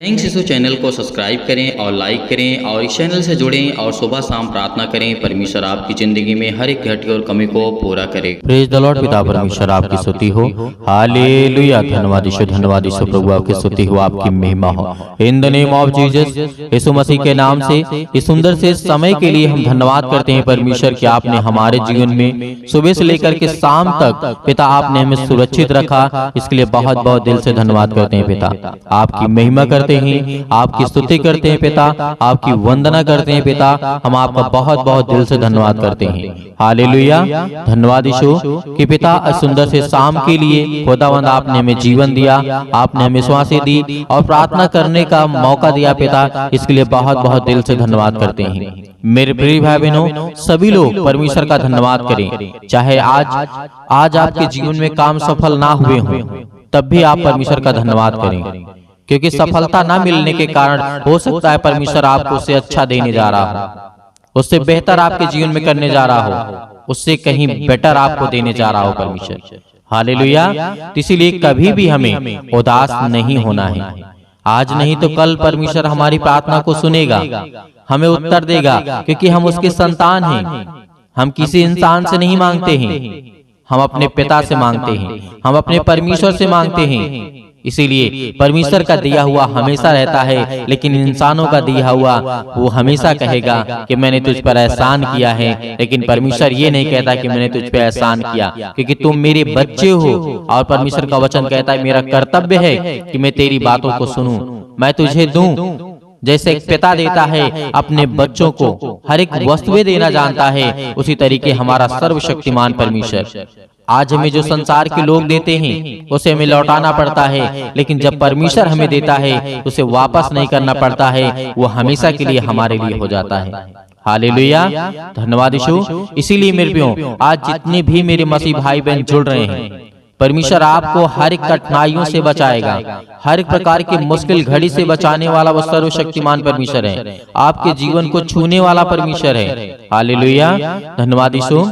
Thank शिशु channel को subscribe करें और लाइक करें और इस चैनल से जुड़ें और सुबह शाम प्रार्थना करें। परमेश्वर आपकी जिंदगी में हर एक घटी और कमी को पूरा करे। Praise the Lord. पिता परमेश्वर आपकी स्तुति हो। हालेलुया। धन्यवाद यीशु प्रभु आपकी स्तुति हो, आपकी महिमा हो। In the name of Jesus, यीशु मसीह के नाम से इस सुंदर से समय के लिए हम धन्यवाद करते हैं परमेश्वर कि आपने हमारे जीवन में सुबह से लेकर के शाम तक पिता आपने हमें सुरक्षित रखा। इसके लिए बहुत बहुत दिल से धन्यवाद करते हैं पिता। आपकी महिमा करते हैं, आपकी स्तुति करते हैं पिता, आपकी वंदना करते हैं पिता। हम आपका बहुत बहुत दिल से धन्यवाद करते हैं। हालेलुया। धन्यवाद यीशु कि पिता सुंदर से शाम के लिए खुदावंद आपने हमें जीवन दिया, आपने हमें श्वासें दी और प्रार्थना करने का मौका दिया पिता। इसके लिए बहुत बहुत दिल से धन्यवाद करते हैं। मेरे प्रिय भाई बहनों, सभी लोग परमेश्वर का धन्यवाद करें। चाहे आज आपके जीवन में काम सफल ना हुए हों, तब भी आप परमेश्वर का धन्यवाद करें, क्योंकि सफलता ना मिलने के कारण हो सकता है परमेश्वर आपको उससे अच्छा देने जा रहा हो, उससे बेहतर आपके जीवन में करने जा रहा हो, उससे कहीं बेटर आपको देने जा रहा हो परमेश्वर। हालेलुया। इसीलिए कभी भी हमें उदास नहीं होना है। आज नहीं तो कल परमेश्वर हमारी प्रार्थना को सुनेगा, हमें उत्तर देगा, क्योंकि हम उसके संतान हैं। हम किसी इंसान से नहीं मांगते हैं, हम अपने पिता से मांगते हैं, हम अपने परमेश्वर से मांगते हैं। इसीलिए परमेश्वर का दिया हुआ हमेशा रहता है, लेकिन इंसानों का दिया हुआ वो हमेशा कहेगा कि मैंने तुझ पर एहसान किया है। लेकिन परमेश्वर ये नहीं कहता कि मैंने तुझ पर एहसान किया, क्योंकि तुम मेरे बच्चे हो। और परमेश्वर का वचन कहता है मेरा कर्तव्य है कि मैं तेरी बातों को सुनूं, मैं तुझे दूं। जैसे एक पिता देता है अपने बच्चों को हर एक वस्तुएं देना जानता है, उसी तरीके हमारा सर्वशक्तिमान परमेश्वर आज हमें जो संसार के लोग देते हैं उसे हमें लौटाना पड़ता है, लेकिन जब परमेश्वर हमें देता है उसे वापस नहीं करना पड़ता है, वो हमेशा के लिए हमारे लिए हो जाता है। हालेलुया। धन्यवाद यीशु। इसीलिए मेरे प्रियो, आज जितने भी मेरे मसीह भाई बहन जुड़ रहे हैं, परमेश्वर आपको हर एक कठिनाइयों से बचाएगा, हर एक प्रकार की मुश्किल घड़ी से बचाने वाला वो सर्वशक्तिमान परमेश्वर है, आपके जीवन को छूने वाला परमेश्वर है। हालेलुया। धन्यवाद यीशु।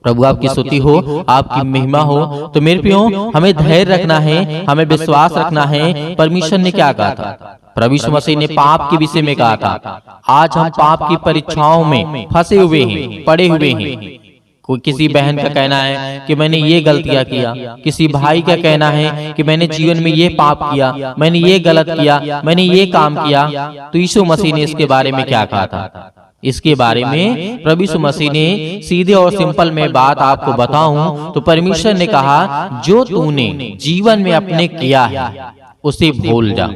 प्रभु आपकी स्तुति हो, आपकी महिमा हो। तो मेरे प्रियो, हमें धैर्य रखना है, हमें विश्वास रखना है। परमेश्वर ने क्या कहा था? प्रभु यीशु मसीह ने पाप के विषय में कहा था। आज हम पाप की परीक्षाओं में फंसे हुए हैं, पड़े हुए हैं। कोई किसी बहन का कहना है कि मैंने ये गलतियां किया, किसी भाई का कहना है कि मैंने जीवन में ये पाप किया, मैंने ये गलत किया, मैंने ये काम किया। तो यीशु मसीह ने इसके बारे में क्या कहा था? इसके बारे में प्रभु यीशु मसीह ने सीधे और सिंपल में बात आपको बताऊं तो परमेश्वर ने कहा, जो तूने जीवन में अपने किया है उसे भूल जा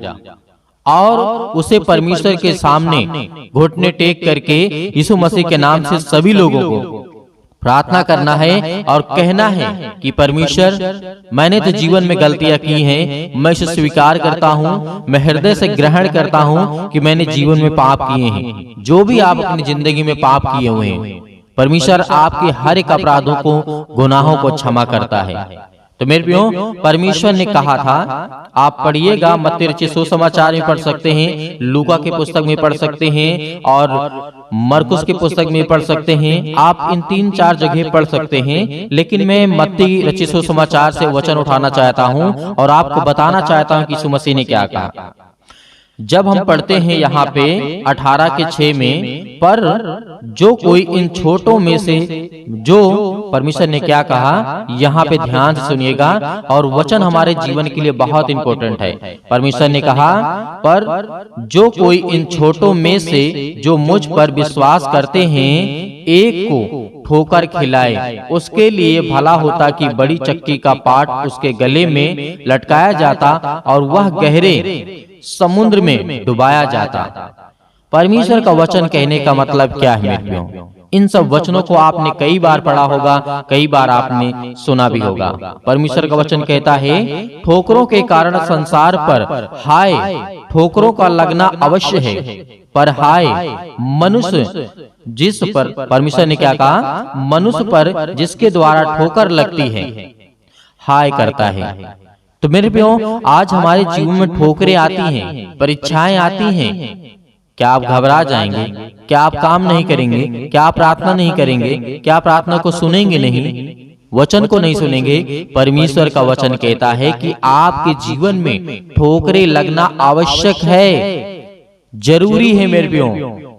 और उसे परमेश्वर के सामने घुटने टेक करके यीशु मसीह के नाम से सभी लोगों को प्रार्थना करना है और कहना है कि परमेश्वर, मैंने तो जीवन में गलतियां की हैं, मैं इसे स्वीकार करता हूँ, मैं हृदय से ग्रहण करता हूँ कि मैंने जीवन में पाप किए हैं। जो भी आप अपनी जिंदगी में पाप किए हुए हैं, परमेश्वर आपके हर एक अपराधों को, गुनाहों को क्षमा करता है। तो मेरे प्रियो, परमेश्वर ने कहा था, आप पढ़िएगा, मत्ती रचित सुसमाचार में पढ़ सकते हैं, लूका के पुस्तक में पढ़ सकते हैं और मरकुस के पुस्तक में पढ़ सकते हैं। आप इन 3-4 जगह पढ़ सकते हैं, लेकिन मैं मत्ती रचित सुसमाचार से वचन उठाना चाहता हूं और आपको बताना चाहता हूं कि यीशु मसीह ने क्या कहा। जब हम पढ़ते हैं यहाँ पे 18:6 में, पर जो कोई इन छोटों में से, जो परमेश्वर ने क्या कहा, यहाँ पे ध्यान से सुनिएगा और वचन हमारे जीवन के लिए बहुत इंपॉर्टेंट है। परमेश्वर ने कहा, पर जो कोई इन छोटों में से जो मुझ पर विश्वास करते हैं एक को ठोकर खिलाए, उसके लिए भला होता कि बड़ी चक्की का पाट उसके गले में लटकाया जाता और वह गहरे समुद्र में डुबाया जाता। परमेश्वर का वचन कहने का मतलब क्या है मेरे प्रियो? इन सब वचनों को आपने कई बार पढ़ा होगा, कई बार आपने सुना भी होगा। परमेश्वर का वचन कहता है, ठोकरों के कारण संसार पर हाय, ठोकरों का लगना अवश्य है, पर हाय मनुष्य जिस पर, परमेश्वर ने क्या कहा, मनुष्य पर जिसके द्वारा ठोकर लगती है, हाय करता है। तो मेरे प्रियो, आज हमारे जीवन में ठोकरें आती हैं, परीक्षाएं आती हैं। क्या आप घबरा जाएंगे? क्या आप काम नहीं करेंगे? क्या आप प्रार्थना नहीं करेंगे? क्या प्रार्थना को सुनेंगे नहीं? वचन को नहीं सुनेंगे। परमेश्वर का वचन कहता है कि आपके जीवन में ठोकरें लगना आवश्यक है, जरूरी है मेरे प्रियो,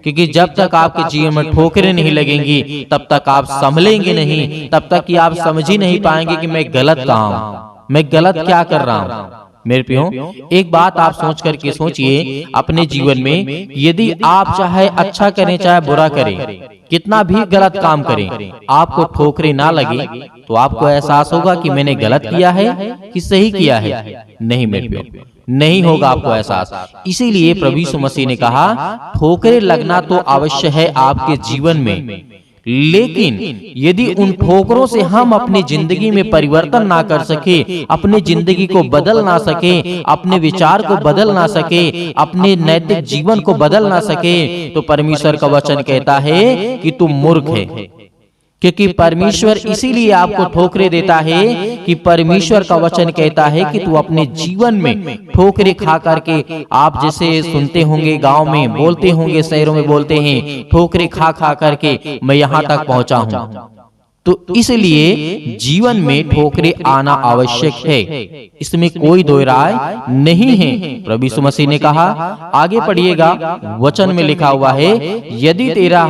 क्योंकि जब तक आपके जीवन में ठोकरें नहीं लगेंगी तब तक आप संभलेंगे नहीं, तब तक कि आप समझ ही नहीं पाएंगे कि मैं गलत कहाँ हूं, मैं गलत क्या कर रहा हूं। मेरे प्रियो, एक बात आप सोच करके सोचिए अपने जीवन में, यदि आप चाहे अच्छा करें चाहे बुरा करें, कितना भी गलत काम करें, आपको ठोकरें ना लगे तो आपको एहसास होगा कि मैंने गलत किया है कि सही किया है? नहीं मेरे प्रियो, नहीं होगा आपको एहसास। इसीलिए प्रभु यीशु मसीह ने कहा ठोकरें लगना तो अवश्य है आपके जीवन में, लेकिन यदि उन ठोकरों से हम अपनी जिंदगी में परिवर्तन ना कर सके, अपनी जिंदगी को बदल ना सके, अपने विचार को बदल ना सके, अपने नैतिक जीवन को बदल ना सके, तो परमेश्वर का वचन कहता है कि तू मूर्ख है। क्योंकि परमेश्वर इसीलिए आपको ठोकरें देता है कि परमेश्वर का वचन कहता है कि तू अपने जीवन में ठोकरें खा करके, आप जैसे सुनते होंगे गांव में बोलते होंगे, शहरों में बोलते हैं, ठोकरें खा खा करके मैं यहां तक पहुंचा हूं। तो इसलिए जीवन में ठोकरें आना आवश्यक है, इसमें कोई दो राय नहीं है। प्रभु यीशु मसीह ने कहा, आगे पढ़िएगा, वचन में लिखा हुआ है, यदि तेरा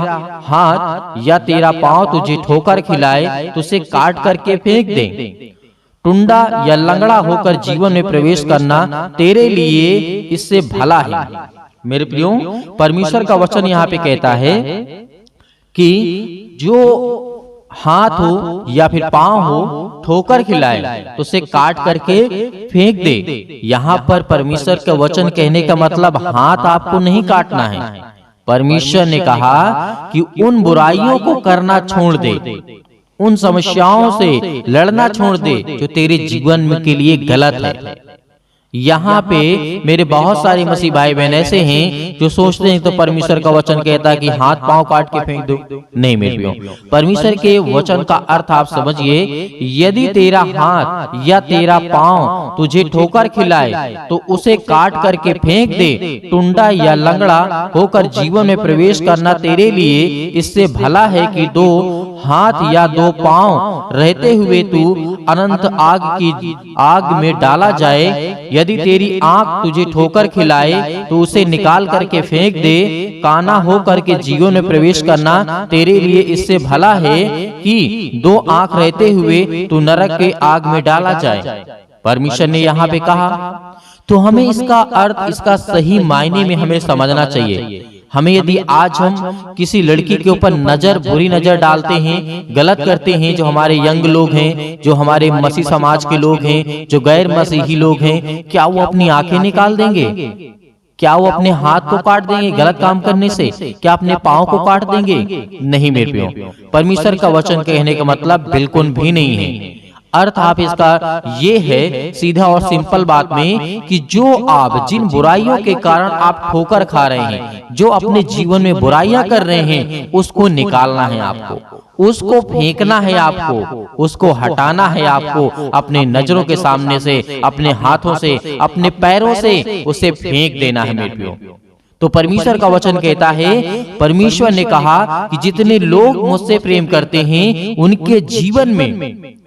हाथ या तेरा पांव तुझे ठोकर खिलाए तो उसे काट करके फेंक दे। टुंडा या लंगड़ा होकर जीवन में प्रवेश करना तेरे लिए इससे भला है। मेरे प्रियो, परमेश्वर का वचन यहाँ पे कहता है कि जो हाथ हो या फिर पांव हो ठोकर खिलाए तो उसे काट करके फेंक दे। यहाँ पर परमेश्वर का वचन कहने का मतलब हाथ आपको नहीं काटना है। परमेश्वर ने कहा कि उन बुराइयों को करना छोड़ दे, उन समस्याओं से लड़ना छोड़ दे जो तेरे जीवन में के लिए गलत है। यहाँ पे मेरे बहुत सारे मसीह भाई बहन ऐसे हैं जो सोचते हैं तो परमेश्वर का वचन कहता है कि हाथ पांव काट के फेंक दो। नहीं मेरे प्रियो, परमेश्वर के वचन का अर्थ आप समझिए, यदि तेरा हाथ या तेरा पांव तुझे ठोकर खिलाए तो उसे काट करके फेंक दे। टुंडा या लंगड़ा होकर जीवन में प्रवेश करना तेरे लिए इससे भला है कि दो हाथ या दो पांव रहते हुए तू अनंत आग में डाला जाए। यदि तेरी आंख तुझे ठोकर खिलाए तो उसे निकाल करके फेंक दे। काना हो करके जीवन में प्रवेश करना तेरे लिए इससे भला है कि दो आंख रहते हुए तू नरक के आग में डाला जाए। परमेश्वर ने यहाँ पे कहा, तो हमें इसका अर्थ, इसका सही मायने में हमें समझना चाहिए। हमें यदि आज हम किसी लड़की के ऊपर बुरी नजर डालते हैं, गलत करते हैं, जो हमारे यंग लोग हैं, जो हमारे मसीह समाज के लोग हैं, जो गैर मसीही लोग हैं, क्या वो अपनी आंखें निकाल देंगे? क्या वो अपने हाथ को काट देंगे गलत काम करने से? क्या अपने पांव को काट देंगे? नहीं मेरे प्रियो, परमेश्वर का वचन कहने का मतलब बिल्कुल भी नहीं है। अर्थ आप इसका ये है, सीधा और सिंपल बात में, कि जो आप जिन बुराइयों के कारण आप ठोकर खा रहे हैं, जो अपने जीवन में बुराइयां कर रहे हैं, उसको निकालना है आपको, उसको फेंकना है आपको, उसको हटाना है आपको अपने नजरों के सामने से, अपने हाथों से, अपने पैरों से उसे फेंक देना है मेरे प्रियो। तो परमेश्वर का वचन कहता है, परमेश्वर ने कहा कि जितने लोग मुझसे प्रेम करते हैं उनके जीवन में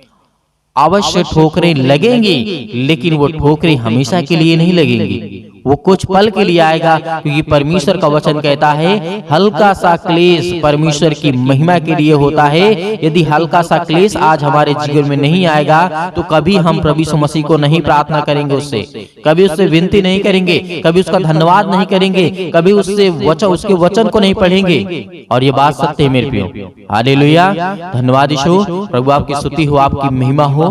अवश्य ठोकरें लगेंगी, लेकिन वो ठोकरें हमेशा के लिए नहीं लगेंगी, वो कुछ पल के लिए आएगा। क्योंकि परमेश्वर का वचन कहता है हल्का सा क्लेश परमेश्वर की महिमा के लिए होता है। यदि हल्का सा क्लेश आज हमारे जीवन में नहीं आएगा तो कभी हम प्रभु यीशु मसीह को नहीं प्रार्थना करेंगे, उससे कभी उससे विनती नहीं करेंगे, कभी उसका धन्यवाद नहीं करेंगे, कभी उसके वचन को नहीं पढ़ेंगे। और ये बात सत्य है मेरे प्रियो। हालेलुया, धन्यवाद यीशु, प्रभु आपकी स्तुति हो, आपकी महिमा हो।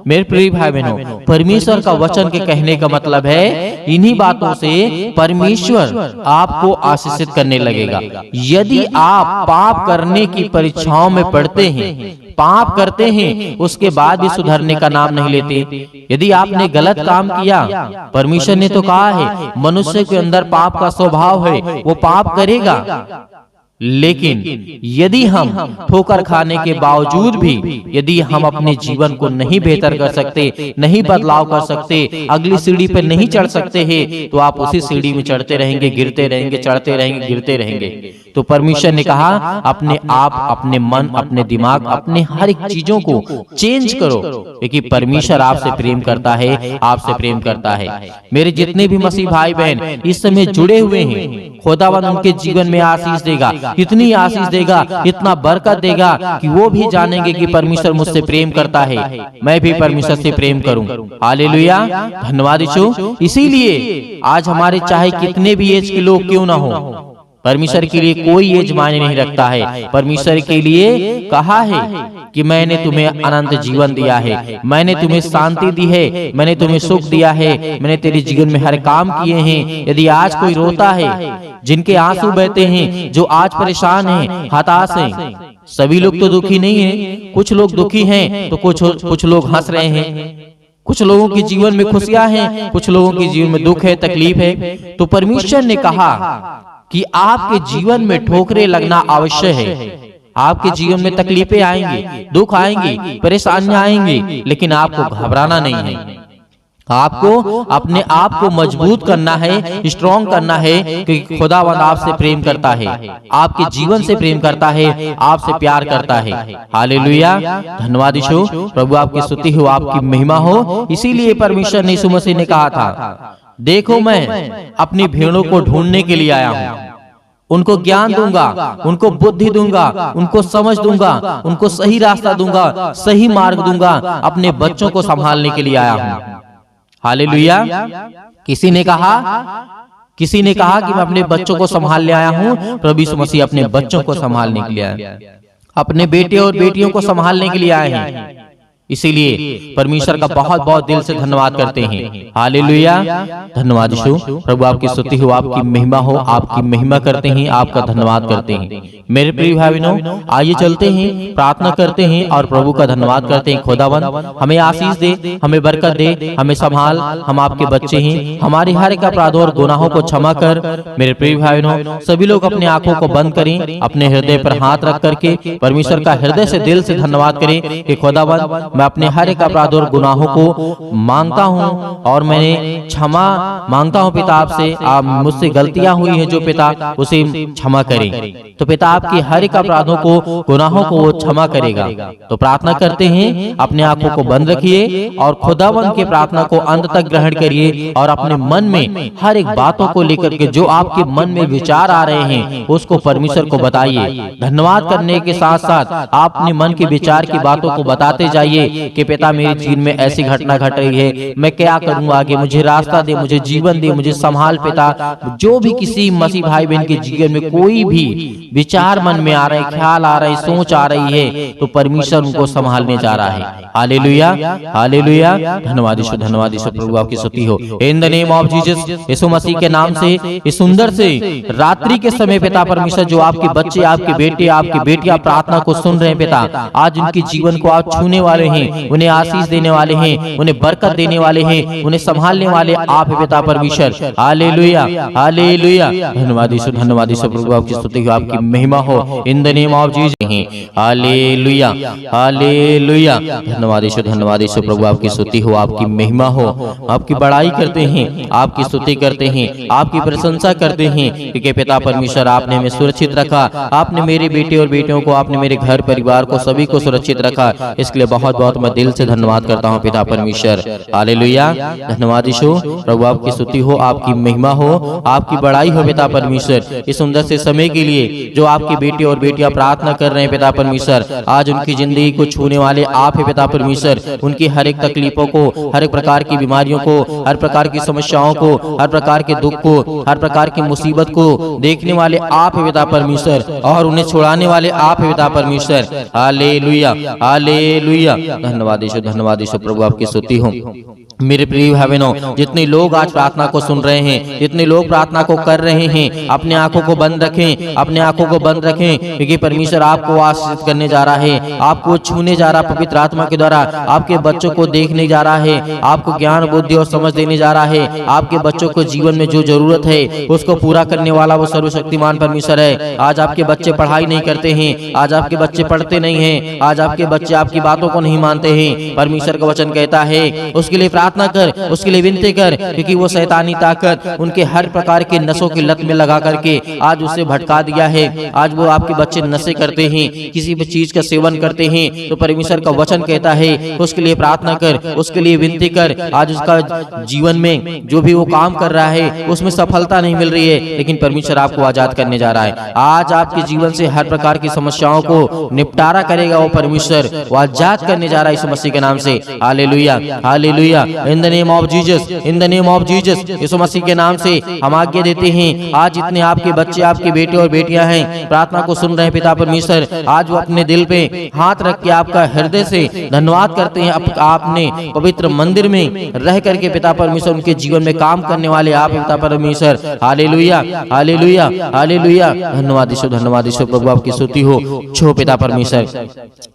मेरे प्रिय भाई बहनों, परमेश्वर का वचन के कहने का मतलब है इन्हीं बातों से परमेश्वर आपको आशीषित करने लगेगा। यदि आप पाप करने की परीक्षाओं में पड़ते हैं, पाप करते हैं, उसके बाद भी सुधरने का नाम नहीं लेते, यदि आपने गलत काम किया, परमेश्वर ने तो कहा है मनुष्य के अंदर पाप का स्वभाव है, वो पाप करेगा। लेकिन यदि हम ठोकर खाने के बावजूद भी यदि हम अपने जीवन को नहीं बेहतर कर सकते, नहीं बदलाव कर सकते, अगली सीढ़ी पर नहीं चढ़ सकते हैं, तो आप उसी सीढ़ी में चढ़ते रहेंगे, गिरते रहेंगे, चढ़ते रहेंगे, गिरते रहेंगे। तो परमेश्वर ने कहा अपने आप, अपने मन, अपने दिमाग, अपने हर एक चीजों को चेंज करो, क्योंकि परमेश्वर आपसे प्रेम करता है, आपसे प्रेम करता है। मेरे जितने भी मसीह भाई बहन इस समय जुड़े हुए हैं, खुदावंद उनके जीवन में आशीष देगा, इतनी आशीष देगा, इतना बरकत देगा कि वो भी जानेंगे कि परमेश्वर मुझसे प्रेम करता है, मैं भी परमेश्वर से प्रेम करूं। हालेलुया, धन्यवाद यीशु। इसीलिए आज हमारे चाहे कितने भी एज के लोग क्यों ना हो, परमेश्वर के लिए कोई एज मायने नहीं रखता है। परमेश्वर के लिए कहा है कि मैंने तुम्हें अनंत जीवन दिया है, मैंने तुम्हें शांति दी है, मैंने तुम्हें सुख दिया है, मैंने तेरे जीवन में हर काम किए हैं। यदि आज कोई रोता है, जिनके आंसू बहते हैं, जो आज परेशान हैं, हताश हैं, सभी लोग तो दुखी नहीं हैं, कुछ लोग दुखी हैं तो कुछ लोग हंस रहे हैं, कुछ लोगों के जीवन में खुशियां हैं, कुछ लोगों के जीवन में दुख है, तकलीफ है। तो परमेश्वर ने कहा कि आपके जीवन में ठोकरें लगना आवश्यक है, आपके जीवन में तकलीफें आएंगी, दुख आएंगी, परेशानियां आएंगी, लेकिन आपको घबराना नहीं है। आपको अपने आप को मजबूत करना है, स्ट्रॉन्ग करना है, क्योंकि खुदावंद आपसे प्रेम करता है, आपके जीवन से प्रेम करता है, आपसे प्यार करता है। हालेलुया, धन्यवाद यीशु। प्रभु आपकी स्तुति हो, आपकी महिमा हो। इसीलिए परमेश्वर ने यीशु मसीह ने कहा था, देखो मैं अपनी भेड़ों को ढूंढने के लिए आया हूँ, उनको ज्ञान दूंगा, उनको बुद्धि दूंगा, उनको समझ दूंगा, उनको सही रास्ता दूंगा, सही मार्ग दूंगा, अपने बच्चों को संभालने के लिए आया हूँ। हालेलुया। किसी ने कहा कि मैं अपने बच्चों को संभालने आया हूँ। प्रभु यीशु मसीह अपने बच्चों को संभालने के लिए आया, अपने बेटे और बेटियों को संभालने के लिए आए हैं। इसीलिए परमेश्वर का बहुत बहुत दिल से धन्यवाद करते हैं। हालेलुया, धन्यवाद यीशु। प्रभु आपकी स्तुति हो, आपकी महिमा हो, आपकी महिमा करते हैं, आपका धन्यवाद करते हैं। मेरे प्रिय भाई बहनों, आइए चलते हैं, प्रार्थना करते हैं और प्रभु का धन्यवाद करते हैं। खुदावंद हमें आशीष दे, हमें बरकत दे, हमें संभाल, हम आपके बच्चे हैं, हमारे हर एक अपराधों और गुनाहों को क्षमा कर। मेरे प्रिय भाई बहनों, सभी लोग अपने आंखों को बंद करें, अपने हृदय पर हाथ रख करके परमेश्वर का हृदय से, दिल से धन्यवाद करें कि खुदावंद मैं अपने हर एक अपराध और गुनाहों को मांगता हूं और मैंने क्षमा मांगता हूं पिता आपसे। आप मुझसे गलतियां हुई हैं जो पिता, उसे क्षमा करें। तो पिता आपके हर एक अपराधों को, गुनाहों को वो क्षमा करेगा। तो प्रार्थना करते हैं, अपने आंखों को बंद रखिए और खुदावंद के प्रार्थना को अंत तक ग्रहण करिए और अपने मन में हर एक बातों को लेकर के जो आपके मन में विचार आ रहे हैं उसको परमेश्वर को बताइए। धन्यवाद करने के साथ साथ आप अपने मन के विचार की बातों को बताते जाइए कि पिता मेरे जीवन में ऐसी घटना घट रही है, मैं क्या करूंगा आगे, मुझे रास्ता दे, मुझे जीवन दे, मुझे संभाल पिता। जो भी किसी मसीह भाई बहन के जीवन में कोई भी विचार मन में आ रहे, ख्याल आ रहे, सोच आ रही है, तो परमेश्वर उनको संभालने जा रहा है। हालेलुया, हालेलुया, धन्यवाद यीशु, धन्यवाद यीशु। प्रभु आपकी स्तुति हो। In the name of Jesus, यीशु मसीह के नाम से इस सुंदर से रात्रि के समय पिता परमेश्वर, जो आपके बच्चे, आपके बेटे, आपकी बेटियां प्रार्थना को सुन रहे हैं पिता, आज उनके जीवन को आप छूने वाले हैं, उन्हें आशीष देने वाले हैं, उन्हें बरकत देने वाले हैं, उन्हें संभालने वाले आप हैं पिता परमेश्वर। हालेलुया, हालेलुया, धन्यवाद यीशु, धन्यवाद यीशु। प्रभु आपकी स्तुति हो, आपकी महिमा हो। In the name of Jesus, hallelujah, hallelujah, धन्यवाद यीशु, धन्यवाद यीशु। प्रभु आपकी स्तुति हो, आपकी महिमा हो। आपकी बड़ाई करते हैं, आपकी स्तुति करते हैं, आपकी प्रशंसा करते हैं, क्योंकि पिता परमेश्वर आपने हमें सुरक्षित रखा, आपने मेरे बेटे और बेटियों को, आपने मेरे घर परिवार को, सभी को सुरक्षित रखा। इसके लिए बहुत बहुत मैं दिल से धन्यवाद करता हूँ पिता परमेश्वर। हालेलुया, धन्यवाद यीशु। प्रभु आपकी स्तुति हो, आपकी महिमा हो, आपकी बड़ाई हो पिता परमेश्वर। इस सुंदर से समय के लिए जो आपके बेटे और बेटियां प्रार्थना कर रहे हैं पिता परमेश्वर, आज उनकी जिंदगी को छूने वाले आप है पिता परमेश्वर। उनकी हर एक तकलीफों को, हर एक प्रकार की बीमारियों को, हर प्रकार की समस्याओं को, हर प्रकार के दुख को, हर प्रकार की मुसीबत को देखने वाले आप है पिता परमेश्वर और उन्हें छुड़ाने वाले आप है पिता परमेश्वर। हालेलुया, हालेलुया, धन्यवाद यीशु, धन्यवाद यीशु। प्रभु आपकी स्तुति हो। मेरे प्रिय भाई बहनों, जितने लोग आज प्रार्थना को सुन रहे हैं, जितने लोग प्रार्थना को कर रहे हैं, अपने आंखों को बंद रखें, अपने आंखों को बंद रखें, क्योंकि परमेश्वर आपको आशीषित करने जा रहा है, आपको छूने जा रहा है पवित्र आत्मा के द्वारा, आपके बच्चों को देखने जा रहा है, आपको ज्ञान, बुद्धि और समझ देने जा रहा है। आपके बच्चों को जीवन में जो जरूरत है उसको पूरा करने वाला वो सर्वशक्तिमान परमेश्वर है। आज आपके बच्चे पढ़ाई नहीं करते हैं, आज आपके बच्चे पढ़ते नहीं हैं, आज आपके बच्चे आपकी बातों को नहीं मानते हैं। परमेश्वर का वचन कहता है उसके लिए प्रार्थना कर, उसके लिए विनती कर, क्योंकि वो शैतानी ताकत उनके हर प्रकार के नशों की लत में लगा करके आज उसे भटका दिया है। आज वो आपके बच्चे नशे करते हैं, किसी भी चीज का सेवन करते हैं, तो परमेश्वर का वचन कहता है उसके लिए प्रार्थना कर, उसके लिए विनती कर। आज उसका जीवन में जो भी वो काम कर रहा है उसमें सफलता नहीं मिल रही है, लेकिन परमेश्वर आपको आजाद करने जा रहा है। आज आपके जीवन से हर प्रकार की समस्याओं को निपटारा करेगा वो परमेश्वर, वो आजाद करने जा रहा है यीशु मसीह के नाम से। Hallelujah, hallelujah, in the name of Jesus, in the name of Jesus. यीशु मसीह के नाम से हम आज्ञा देते हैं, आज जितने आपके बच्चे, आपके बेटे और बेटियां हैं, प्रार्थना को सुन रहे हैं पिता परमेश्वर, आज वो अपने दिल पे हाथ रख के आपका हृदय से धन्यवाद करते हैं। आपने पवित्र मंदिर में रह करके पिता परमेश्वर उनके जीवन में काम करने वाले आप पिता परमेश्वर। हालेलुया, हालेलुया, हालेलुया, धन्यवाद ईश्वर, धन्यवाद ईश्वर, प्रभु आपकी स्तुति हो। छो पिता परमेश्वर,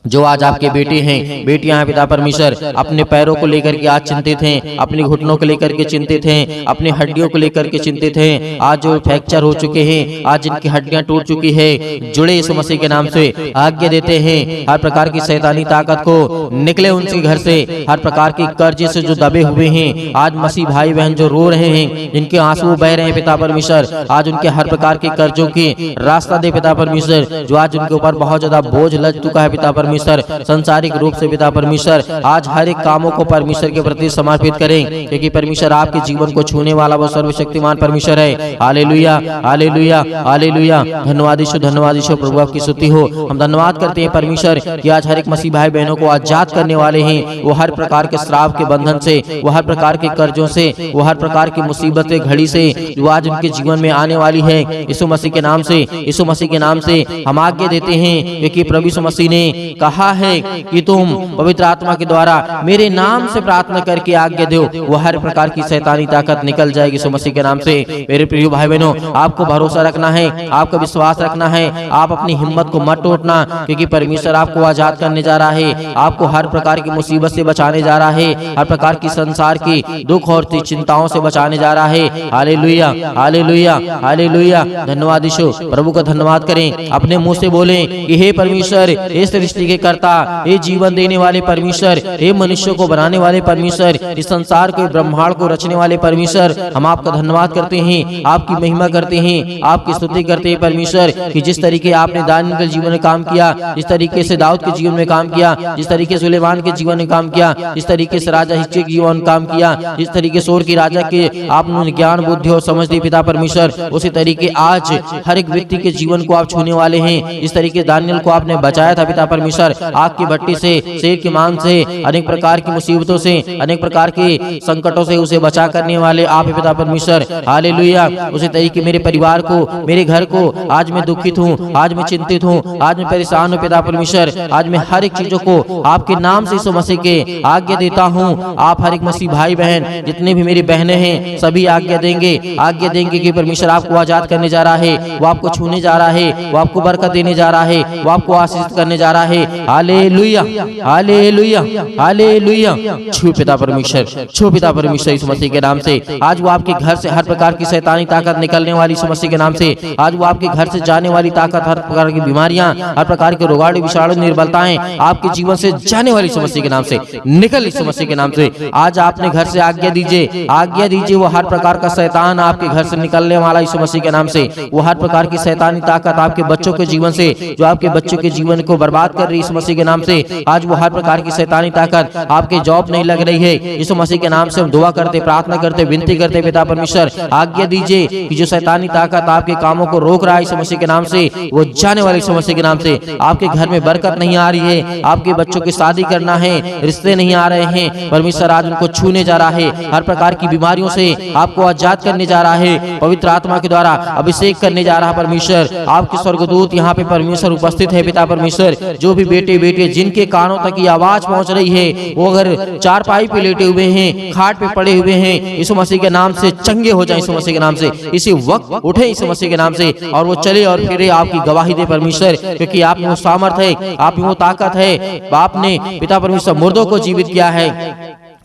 जो आज आपके बेटे हैं, बेटियां हैं पिता परमेश्वर, अपने पैरों को लेकर के आज चिंतित हैं, अपने घुटनों को लेकर के चिंतित हैं, अपनी हड्डियों को लेकर के चिंतित हैं, आज जो फ्रैक्चर हो चुके हैं, आज जिनकी हड्डियां टूट चुकी है, जुड़े यीशु मसीह के नाम से आज्ञा देते हैं हर प्रकार की शैतानी ताकत को निकले उनके घर से, हर प्रकार के कर्जे से जो दबे हुए हैं, आज मसीह भाई बहन जो रो रहे हैं, जिनके आंसू बह रहे हैं पिता परमेश्वर, आज उनके हर प्रकार के कर्जों की रास्ता दे पिता परमेश्वर, जो आज उनके ऊपर बहुत ज्यादा बोझ लग चुका है पिता परमेश्वर, संसारिक रूप से पिता परमेश्वर, आज हर एक कामों को परमेश्वर के प्रति समर्पित करें, क्योंकि परमेश्वर आपके जीवन को छूने वाला वो सर्वशक्तिमान परमेश्वर है। हालेलुया, हालेलुया, हालेलुया, धन्यवाद ईश्वर, धन्यवाद ईश्वर, प्रभु आपकी स्तुति हो। हम धन्यवाद करते हैं परमेश्वर कि आज हर एक मसीह भाई बहनों को आजाद करने वाले हैं, वो हर प्रकार के श्राप के बंधन से, वो हर प्रकार के कर्जों से, वो हर प्रकार की मुसीबत के घड़ी से जो आज उनके जीवन में आने वाली है, यीशु मसीह के नाम से, यीशु मसीह के नाम से हम आज्ञा देते हैं, क्योंकि प्रभु यीशु मसीह ने कहा है कि तुम पवित्र आत्मा के द्वारा मेरे नाम से प्रार्थना करके आज्ञा दो, वो हर प्रकार की शैतानी ताकत निकल जाएगी यीशु मसीह के नाम से। मेरे प्रिय भाई बहनों, आपको भरोसा रखना है, आपका विश्वास रखना है, आप अपनी हिम्मत को मत टूटना, क्योंकि परमेश्वर आपको आजाद करने जा रहा है, आपको हर प्रकार की मुसीबत से बचाने जा रहा है, हर प्रकार की संसार की दुख और चिंताओं से बचाने जा रहा है। हालेलुया, हालेलुया, हालेलुया, धन्यवाद यीशु, प्रभु का धन्यवाद करें, अपने मुंह से बोलें कि हे परमेश्वर, हे सृष्टि के कर्ता, हे जीवन देने वाले परमेश्वर, हे मनुष्य को बनाने वाले परमेश्वर, इस संसार के ब्रह्मांड को रचने वाले परमेश्वर, हम आपका धन्यवाद करते हैं, आपकी महिमा करते हैं, आपकी स्तुति करते हैं परमेश्वर, कि जिस तरीके आपने दानियेल के जीवन में काम किया, जिस तरीके से दाऊद के जीवन में काम किया, जिस तरीके से सुलेमान के जीवन में काम किया, जिस तरीके से राजा हिजकिय्याह के जीवन में काम किया, जिस तरीके से और की राजा के आपने ज्ञान बुद्धि और समझ दी पिता परमेश्वर, उसी तरीके आज हर एक व्यक्ति के जीवन को आप छूने वाले हैं। इस तरीके दानियेल को आपने बचाया था पिता परमेश्वर, आग की भट्टी से, शेर के मांस से, अनेक प्रकार की मुसीबतों से, अनेक प्रकार के संकटों से उसे बचा करने वाले आप पिता परमेश्वर। हालेलुया, उसी तरीके मेरे परिवार को, मेरे घर को, आज मैं दुखित हूँ, आज मैं चिंतित हूँ, आज मैं परेशान हूँ पिता परमेश्वर, आज मैं हर एक चीजों को आपके नाम से यीशु मसीह के आज्ञा देता हूँ। आप हर एक मसीह भाई बहन, जितने भी मेरी बहनें हैं, सभी आज्ञा देंगे कि परमेश्वर आपको आजाद करने जा रहा है, वो आपको छूने जा रहा है, वो आपको बरकत देने जा रहा है, वो आपको आशीष करने जा रहा है। हालेलुया, हालेलुया, हालेलुया, छू पिता परमेश्वर, छू पिता परमेश्वर यीशु मसीह के नाम से। आज वो आपके घर से हर प्रकार की शैतानी ताकत निकलने वाली यीशु मसीह के नाम से, आज वो आपके घर से जाने वाली ताकत, हर प्रकार की बीमारियां, हर प्रकार के रोगाणु विषाणु निर्बलताएं आपके जीवन से जाने वाली यीशु मसीह के नाम से निकल यीशु मसीह के नाम से। आज आपने घर से आज्ञा दीजिए, वो हर प्रकार का शैतान आपके घर से निकलने वाला यीशु मसीह के नाम से, वो हर प्रकार की शैतानी ताकत आपके बच्चों के जीवन से, जो आपके बच्चों के जीवन को बर्बाद कर रही है यीशु मसीह के नाम से, आज वो हर प्रकार की शैतानी ताकत, आपके जॉब नहीं लग रही है, यीशु मसीह के नाम से हम दुआ करते, प्रार्थना करते, विनती करते पिता परमेश्वर, आज्ञा दीजिए कि जो शैतानी ताकत आपके कामों को रोक रहा है यीशु मसीह के नाम से, वो जाने वाले यीशु मसीह के नाम से। आपके घर में बरकत नहीं आ रही है, आपके बच्चों की शादी करना है, रिश्ते नहीं आ रहे हैं, परमेश्वर आज उनको छूने जा रहा है, हर प्रकार की बीमारियों से आपको आजाद करने जा रहा है, पवित्र आत्मा के द्वारा अभिषेक करने जा रहा है परमेश्वर। आपके स्वर्गदूत यहाँ पे परमेश्वर उपस्थित है पिता परमेश्वर, जो भी बेटे बेटे जिनके कानों तक ये आवाज पहुंच रही है, वो अगर चारपाई पे लेटे हुए हैं, खाट पे पड़े हुए हैं, यीशु मसीह के नाम से चंगे हो जाए, यीशु मसीह के नाम से इसी वक्त उठे यीशु मसीह के नाम से, और वो चले और फिरे आपकी गवाही दे परमेश्वर, क्योंकि आप में वो सामर्थ है, आप में वो ताकत है, आपने पिता परमेश्वर मुर्दों को जीवित किया है,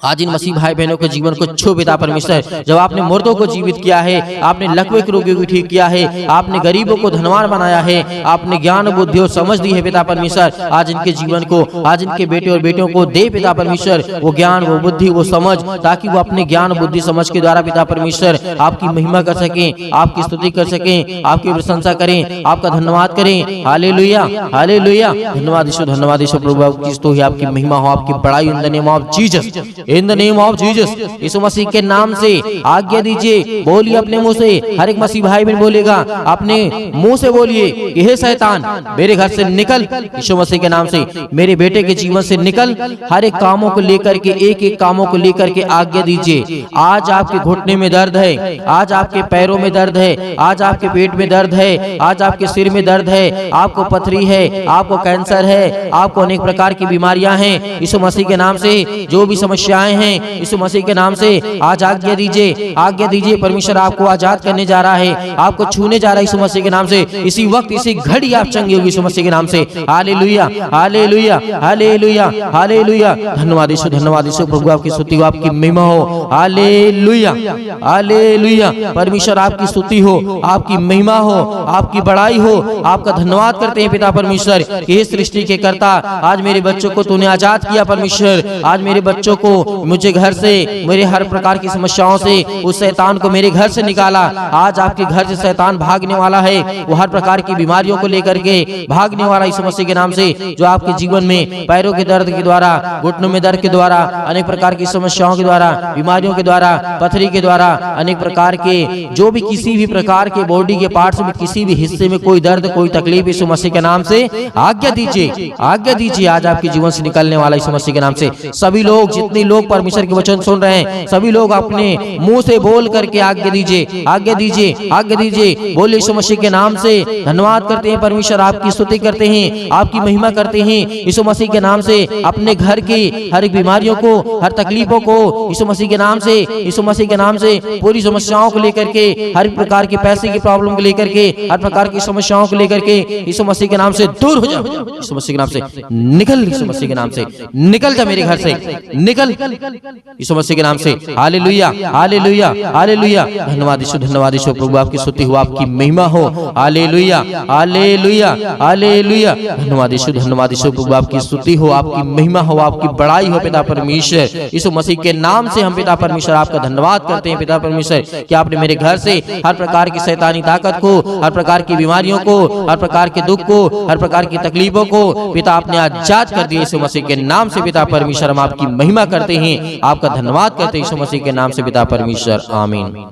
आज इन मसीह भाई बहनों के जीवन को छू पिता परमेश्वर। जब आपने मुर्दों को जीवित किया है, आपने लकवे के रोगियों को ठीक किया है, आपने गरीबों को धनवान बनाया है, आपने ज्ञान बुद्धि और समझ दी है पिता परमेश्वर। आज इनके जीवन को, आज इनके बेटे और बेटियों को दे पिता परमेश्वर वो ज्ञान, वो बुद्धि, वो समझ, ताकि वो अपने ज्ञान बुद्धि समझ के द्वारा पिता परमेश्वर आपकी महिमा कर सकें, आपकी स्तुति कर सकें, आपकी प्रशंसा करें, आपका धन्यवाद करें। Hallelujah, hallelujah. धन्यवाद यीशु, धन्यवाद यीशु प्रभु, आपकी स्तुति, आपकी महिमा हो, आपकी बड़ाई in the name of Jesus, in the name of Jesus. यीशु मसीह के नाम से आज्ञा दीजिए, बोलिए अपने मुंह से। हर एक मसीह भाई बहन बोलेगा, अपने मुंह से बोलिए कि हे शैतान मेरे घर से निकल, यीशु मसीह के नाम से। मेरे बेटे के जीवन से निकल। हर एक कामों को लेकर के, एक एक कामों को लेकर के आज्ञा दीजिए। आज आपके घुटने में दर्द है, आज आपके पैरों में दर्द है, आज आपके पेट में दर्द है, आज आपके सिर में दर्द है, आपको पथरी है, आपको कैंसर है, आपको अनेक प्रकार की बीमारियां हैं। यीशु मसीह के नाम से जो भी समस्याएं हैं, यीशु मसीह के नाम से आज आज्ञा दीजिए, आज्ञा दीजिए। परमेश्वर आपको आजाद करने जा रहा है, आपको छूने जा रहा है यीशु मसीह के नाम से। इसी वक्त, इसी घड़ी आप चंगे होगी यीशु मसीह के नाम से। Hallelujah, hallelujah, hallelujah, hallelujah. धन्यवाद यीशु, धन्यवाद यीशु प्रभु, आपकी स्तुति हो, आपकी महिमा हो। Hallelujah, hallelujah. परमेश्वर आपकी स्तुति हो, आपकी महिमा हो, आपकी बड़ाई हो। आपका धन्यवाद करते हैं पिता परमेश्वर कि इस सृष्टि के कर्ता, आज मेरे बच्चों को तूने आजाद किया परमेश्वर। आज मेरे बच्चों को, मुझे घर से, मेरे हर प्रकार की समस्याओं से, उस शैतान को मेरे घर से निकाला। आज आपके घर से शैतान भागने वाला है, वो हर प्रकार की बीमारियों को लेकर के भागने वाला यीशु मसीह के नाम से। जो आपके जीवन में पैरों के दर्द के द्वारा, घुटनों में दर्द के द्वारा, अनेक प्रकार की समस्याओं के द्वारा, बीमारियों के द्वारा, पथरी के द्वारा, अनेक प्रकार के जो भी किसी भी प्रकार के बॉडी के पार्ट्स में किसी भी हिस्से में कोई दर्द, कोई तकलीफ, यीशु मसीह के नाम से आज्ञा दीजिए, आज्ञा दीजिए। आज आपके जीवन से निकलने वाला यीशु मसीह के नाम से। सभी लोग, जितने लोग परमेश्वर के वचन सुन रहे हैं, सभी लोग अपने मुंह से बोल करके आज्ञा दीजिए, आज्ञा दीजिए, आज्ञा दीजिए। बोले यीशु मसीह के नाम से। धन्यवाद करते हैं परमेश्वर, आपकी स्तुति करते हैं, आपकी महिमा करते हैं यीशु मसीह के नाम से। अपने घर की हर एक बीमारियों को, हर तकलीफों को यीशु मसीह के नाम से, यीशु मसीह के नाम से, पूरी समस्याओं को लेकर के, हर प्रकार की पैसे की प्रॉब्लम को लेकर के, हर प्रकार की समस्याओं को लेकर के यीशु मसीह के नाम से दूर हो जाओ। यीशु मसीह के नाम से निकल, यीशु मसीह के नाम से निकल जा मेरे घर से, निकल यीशु मसीह के नाम से। Hallelujah, hallelujah, hallelujah. धन्यवाद यीशु, धन्यवाद यीशु प्रभु, आपकी स्तुति हो, आपकी महिमा हो। Hallelujah, hallelujah, hallelujah. धन्यवाद यीशु, धन्यवाद यीशु प्रभु, आपकी स्तुति हो, आपकी महिमा हो, आपकी बड़ाई हो पिता परमेश्वर। यीशु मसीह के नाम से हम पिता परमेश्वर आपका धन्यवाद करते हैं पिता परमेश्वर कि आपने मेरे घर से हर प्रकार की शैतानी ताकत को, हर प्रकार की बीमारियों को, हर प्रकार के दुख को, हर प्रकार की तकलीफों को पिता आपने आजाद कर दिया यीशु मसीह के नाम से। पिता परमेश्वर हम आपकी महिमा करते हैं, आपका धन्यवाद करते हैं यीशु मसीह के नाम से पिता परमेश्वर, आमीन।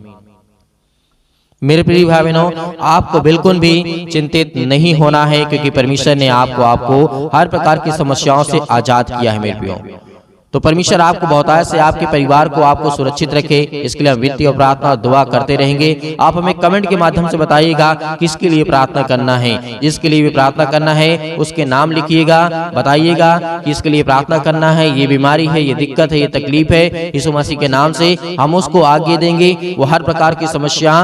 मेरे प्रिय भाई बहनों, आपको बिल्कुल भी चिंतित नहीं होना है, क्योंकि परमेश्वर ने आपको हर प्रकार की समस्याओं से आजाद किया है मेरे प्रियो। तो परमेश्वर आपको बहुतायत से, आपके परिवार को, आपको सुरक्षित रखे, इसके लिए हम विनती और प्रार्थना और दुआ करते रहेंगे। आप हमें कमेंट के माध्यम से बताइएगा किसके लिए प्रार्थना करना है। जिसके लिए भी प्रार्थना करना है उसके नाम लिखिएगा, बताइएगा कि इसके लिए प्रार्थना करना है, ये बीमारी है, ये दिक्कत है, ये तकलीफ है, यीशु मसीह के नाम से हम उसको आगे देंगे। वो हर प्रकार की समस्या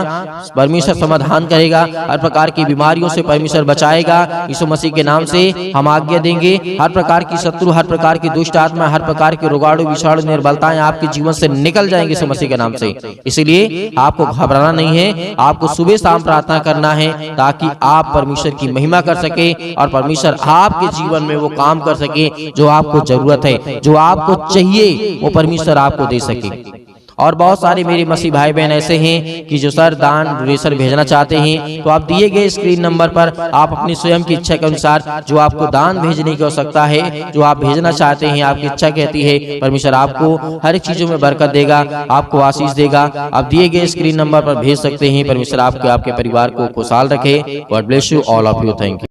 परमेश्वर समाधान करेगा, हर प्रकार की बीमारियों से परमेश्वर बचाएगा। यीशु मसीह के नाम से हम आज्ञा देंगे। हर प्रकार की शत्रु, हर प्रकार की दुष्ट आत्मा, हर प्रकार के रोगाणु, विषाणु, निर्बलताएं आपके जीवन से निकल जाएंगे यीशु मसीह के नाम से। इसलिए आपको घबराना नहीं है, आपको सुबह शाम प्रार्थना करना है, ताकि आप परमेश्वर की महिमा कर सके और परमेश्वर आपके जीवन में वो काम कर सके जो आपको जरूरत है, जो आपको चाहिए, वो परमेश्वर आपको दे सके। और बहुत सारे मेरे मसीह भाई बहन ऐसे हैं कि जो सर दान डोनेशन भेजना चाहते हैं, तो आप दिए गए स्क्रीन नंबर पर आप अपनी स्वयं की इच्छा के अनुसार जो आपको दान भेजने की आवश्यकता है, जो आप भेजना चाहते हैं, आपकी इच्छा कहती है, परमेश्वर आपको हर एक चीजों में बरकत देगा, आपको आशीष देगा। आप दिए गए स्क्रीन नंबर पर भेज सकते हैं। परमेश्वर आपके परिवार को खुशहाल रखे। God bless you all of you. Thank you.